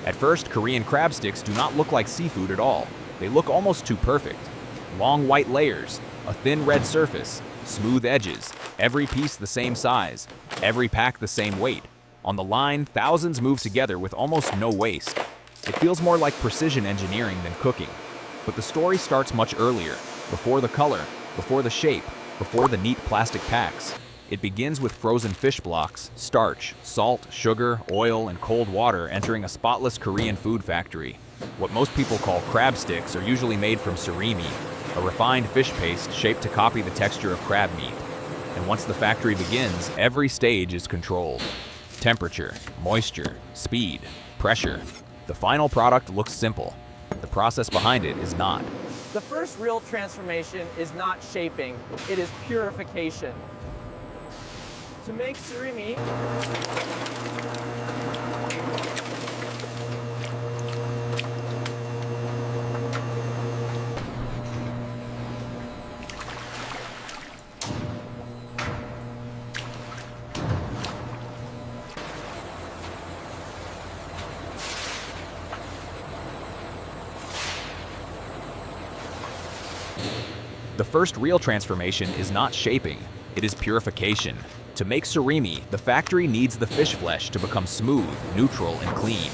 At first, Korean crab sticks do not look like seafood at all. They look almost too perfect. Long white layers, a thin red surface, smooth edges, every piece the same size, every pack the same weight. On the line, thousands move together with almost no waste. It feels more like precision engineering than cooking. But the story starts much earlier, before the color, before the shape, before the neat plastic packs. It begins with frozen fish blocks, starch, salt, sugar, oil, and cold water entering a spotless Korean food factory. What most people call crab sticks are usually made from surimi, a refined fish paste shaped to copy the texture of crab meat. And once the factory begins, every stage is controlled. Temperature, moisture, speed, pressure. The final product looks simple. The process behind it is not. The first real transformation is not shaping, it is purification. To make surimi, the first real transformation is not shaping, it is purification. To make surimi, the factory needs the fish flesh to become smooth, neutral, and clean.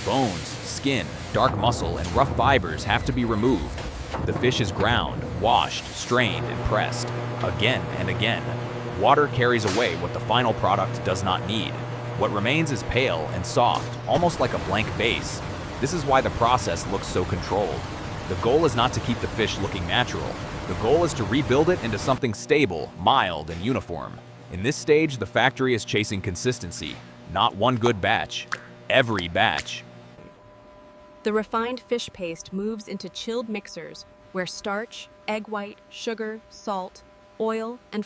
Bones, skin, dark muscle, and rough fibers have to be removed. The fish is ground, washed, strained, and pressed, again and again. Water carries away what the final product does not need. What remains is pale and soft, almost like a blank base. This is why the process looks so controlled. The goal is not to keep the fish looking natural. The goal is to rebuild it into something stable, mild, and uniform. In this stage, the factory is chasing consistency, not one good batch, every batch. The refined fish paste moves into chilled mixers where starch, egg white, sugar, salt, oil, and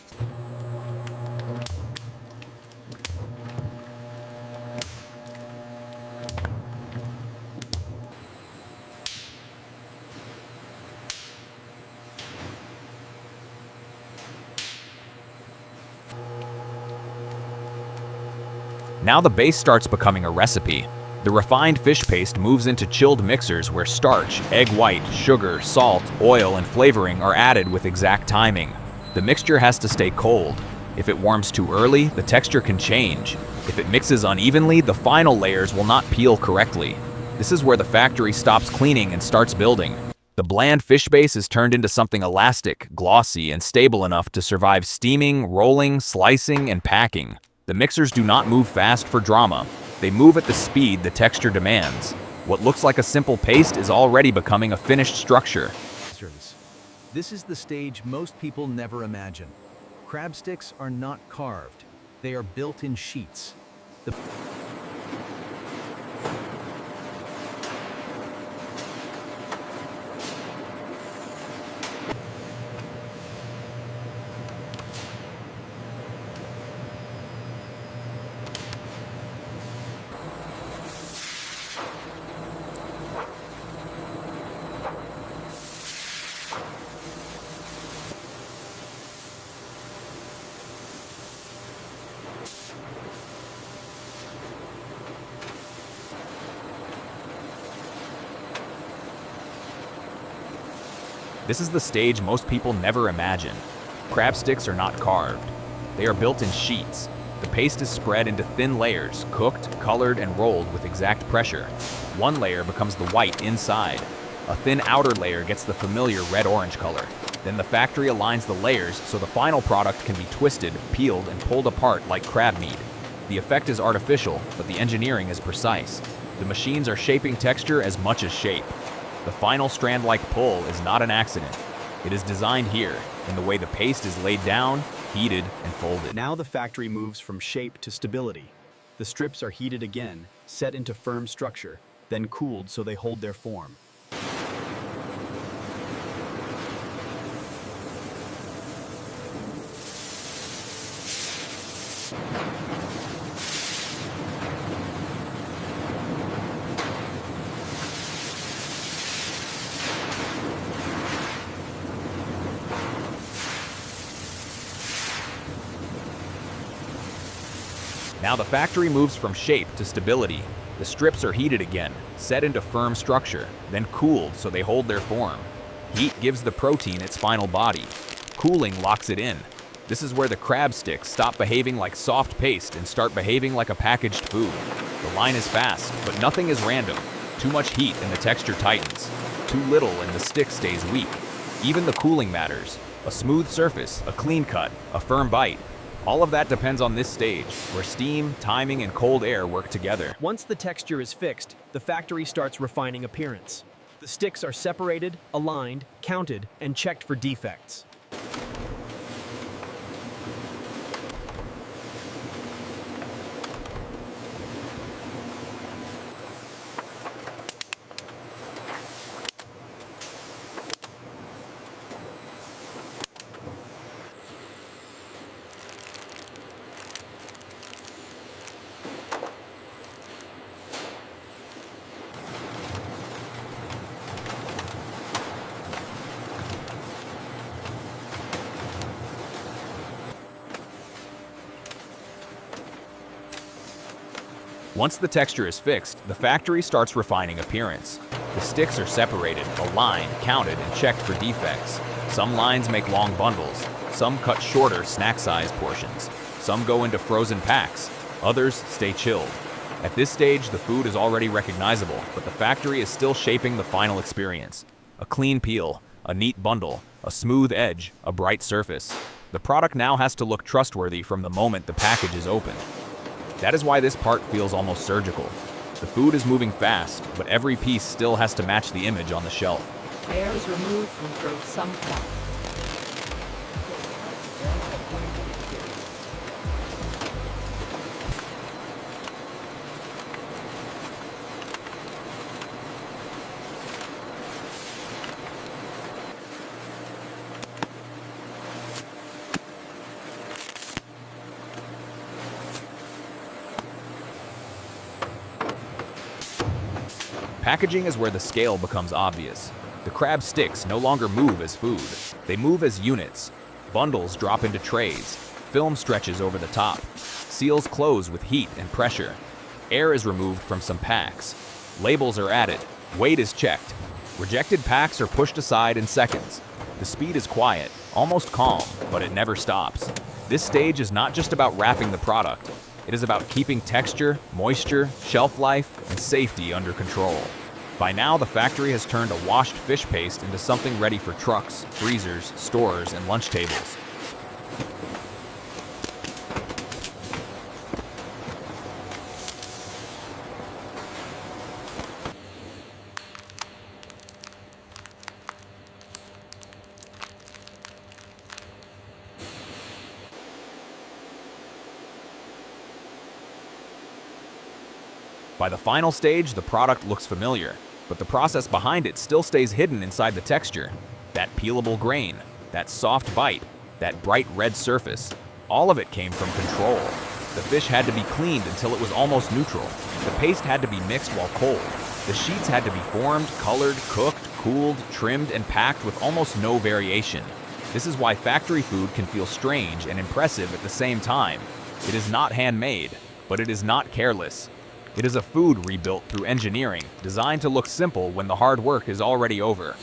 Now the base starts becoming a recipe. The refined fish paste moves into chilled mixers where starch, egg white, sugar, salt, oil, and flavoring are added with exact timing. The mixture has to stay cold. If it warms too early, the texture can change. If it mixes unevenly, the final layers will not peel correctly. This is where the factory stops cleaning and starts building. The bland fish base is turned into something elastic, glossy, and stable enough to survive steaming, rolling, slicing, and packing. The mixers do not move fast for drama. They move at the speed the texture demands. What looks like a simple paste is already becoming a finished structure. This is the stage most people never imagine. Crab sticks are not carved. They are built in sheets. This is the stage most people never imagine. Crab sticks are not carved. They are built in sheets. The paste is spread into thin layers, cooked, colored, and rolled with exact pressure. One layer becomes the white inside. A thin outer layer gets the familiar red-orange color. Then the factory aligns the layers so the final product can be twisted, peeled, and pulled apart like crab meat. The effect is artificial, but the engineering is precise. The machines are shaping texture as much as shape. The final strand-like pull is not an accident. It is designed here, in the way the paste is laid down, heated, and folded. Now the factory moves from shape to stability. The strips are heated again, set into firm structure, then cooled so they hold their form. Now the factory moves from shape to stability. The strips are heated again, set into firm structure, then cooled so they hold their form. Heat gives the protein its final body. Cooling locks it in. This is where the crab sticks stop behaving like soft paste and start behaving like a packaged food. The line is fast, but nothing is random. Too much heat and the texture tightens. Too little and the stick stays weak. Even the cooling matters. A smooth surface, a clean cut, a firm bite. All of that depends on this stage, where steam, timing, and cold air work together. Once the texture is fixed, the factory starts refining appearance. The sticks are separated, aligned, counted, and checked for defects. Once the texture is fixed, the factory starts refining appearance. The sticks are separated, aligned, counted, and checked for defects. Some lines make long bundles, some cut shorter snack-sized portions, some go into frozen packs, others stay chilled. At this stage, the food is already recognizable, but the factory is still shaping the final experience. A clean peel, a neat bundle, a smooth edge, a bright surface. The product now has to look trustworthy from the moment the package is opened. That is why this part feels almost surgical. The food is moving fast, but every piece still has to match the image on the shelf. Air is removed from some part. Packaging is where the scale becomes obvious. The crab sticks no longer move as food. They move as units. Bundles drop into trays. Film stretches over the top. Seals close with heat and pressure. Air is removed from some packs. Labels are added. Weight is checked. Rejected packs are pushed aside in seconds. The speed is quiet, almost calm, but it never stops. This stage is not just about wrapping the product. It is about keeping texture, moisture, shelf life, and safety under control. By now, the factory has turned a washed fish paste into something ready for trucks, freezers, stores, and lunch tables. By the final stage, the product looks familiar, but the process behind it still stays hidden inside the texture. That peelable grain, that soft bite, that bright red surface, all of it came from control. The fish had to be cleaned until it was almost neutral. The paste had to be mixed while cold. The sheets had to be formed, colored, cooked, cooled, trimmed, and packed with almost no variation. This is why factory food can feel strange and impressive at the same time. It is not handmade, but it is not careless. It is a food rebuilt through engineering, designed to look simple when the hard work is already over.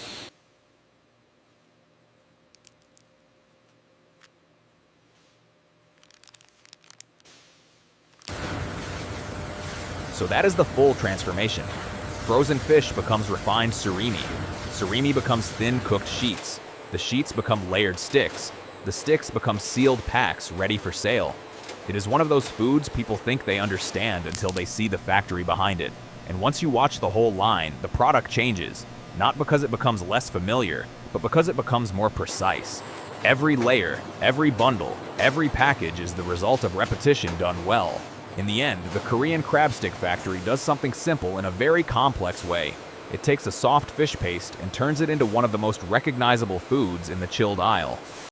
So that is the full transformation. Frozen fish becomes refined surimi. Surimi becomes thin cooked sheets. The sheets become layered sticks. The sticks become sealed packs ready for sale. It is one of those foods people think they understand until they see the factory behind it. And once you watch the whole line, the product changes. Not because it becomes less familiar, but because it becomes more precise. Every layer, every bundle, every package is the result of repetition done well. In the end, the Korean crab stick factory does something simple in a very complex way. It takes a soft fish paste and turns it into one of the most recognizable foods in the chilled aisle.